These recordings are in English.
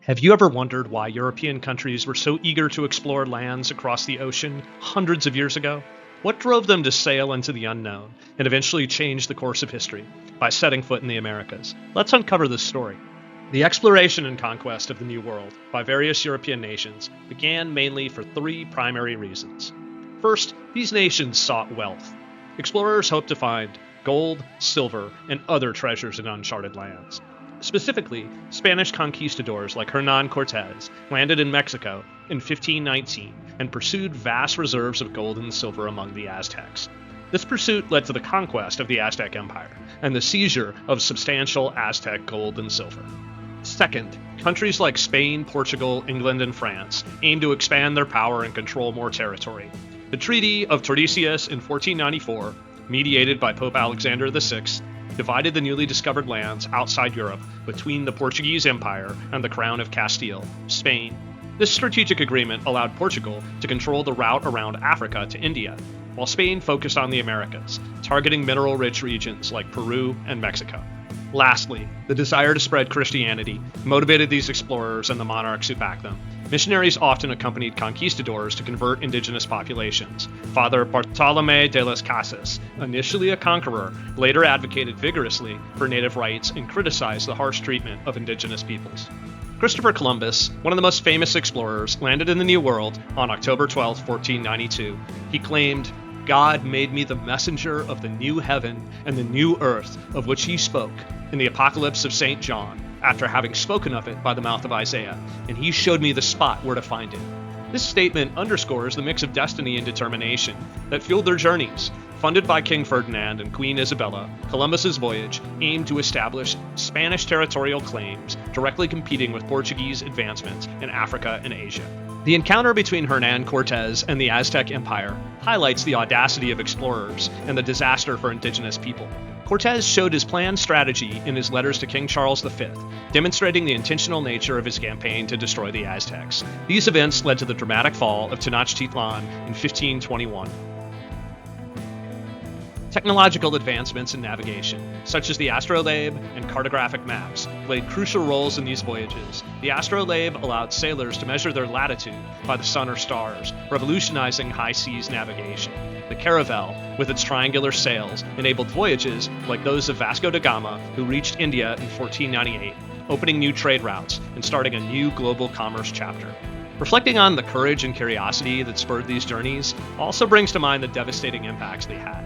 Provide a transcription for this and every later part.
Have you ever wondered why European countries were so eager to explore lands across the ocean hundreds of years ago? What drove them to sail into the unknown and eventually change the course of history by setting foot in the Americas? Let's uncover this story. The exploration and conquest of the New World by various European nations began mainly for three primary reasons. First, these nations sought wealth. Explorers hoped to find gold, silver, and other treasures in uncharted lands. Specifically, Spanish conquistadors like Hernán Cortés landed in Mexico in 1519 and pursued vast reserves of gold and silver among the Aztecs. This pursuit led to the conquest of the Aztec Empire and the seizure of substantial Aztec gold and silver. Second, countries like Spain, Portugal, England, and France aimed to expand their power and control more territory. The Treaty of Tordesillas in 1494, mediated by Pope Alexander VI, divided the newly discovered lands outside Europe between the Portuguese Empire and the Crown of Castile, Spain. This strategic agreement allowed Portugal to control the route around Africa to India, while Spain focused on the Americas, targeting mineral-rich regions like Peru and Mexico. Lastly, the desire to spread Christianity motivated these explorers and the monarchs who backed them. Missionaries often accompanied conquistadors to convert indigenous populations. Father Bartolomé de las Casas, initially a conqueror, later advocated vigorously for native rights and criticized the harsh treatment of indigenous peoples. Christopher Columbus, one of the most famous explorers, landed in the New World on October 12, 1492. He claimed, "God made me the messenger of the new heaven and the new earth of which he spoke in the Apocalypse of St. John, after having spoken of it by the mouth of Isaiah, and he showed me the spot where to find it." This statement underscores the mix of destiny and determination that fueled their journeys. Funded by King Ferdinand and Queen Isabella, Columbus's voyage aimed to establish Spanish territorial claims, directly competing with Portuguese advancements in Africa and Asia. The encounter between Hernán Cortés and the Aztec Empire highlights the audacity of explorers and the disaster for indigenous people. Cortés showed his planned strategy in his letters to King Charles V, demonstrating the intentional nature of his campaign to destroy the Aztecs. These events led to the dramatic fall of Tenochtitlan in 1521. Technological advancements in navigation, such as the astrolabe and cartographic maps, played crucial roles in these voyages. The astrolabe allowed sailors to measure their latitude by the sun or stars, revolutionizing high seas navigation. The caravel, with its triangular sails, enabled voyages like those of Vasco da Gama, who reached India in 1498, opening new trade routes and starting a new global commerce chapter. Reflecting on the courage and curiosity that spurred these journeys also brings to mind the devastating impacts they had.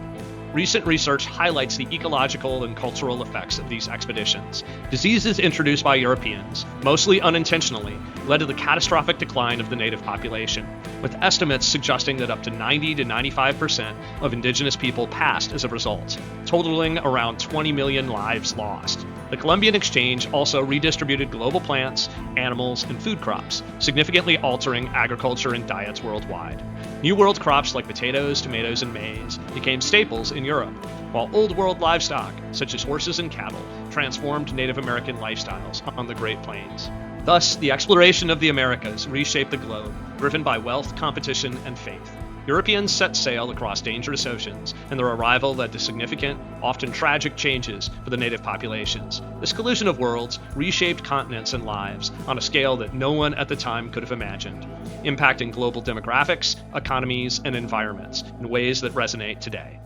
Recent research highlights the ecological and cultural effects of these expeditions. Diseases introduced by Europeans, mostly unintentionally, led to the catastrophic decline of the native population, with estimates suggesting that up to 90 to 95% of indigenous people passed as a result, totaling around 20 million lives lost. The Columbian Exchange also redistributed global plants, animals, and food crops, significantly altering agriculture and diets worldwide. New World crops like potatoes, tomatoes, and maize became staples in Europe, while Old World livestock, such as horses and cattle, transformed Native American lifestyles on the Great Plains. Thus, the exploration of the Americas reshaped the globe, driven by wealth, competition, and faith. Europeans set sail across dangerous oceans, and their arrival led to significant, often tragic changes for the native populations. This collision of worlds reshaped continents and lives on a scale that no one at the time could have imagined, impacting global demographics, economies, and environments in ways that resonate today.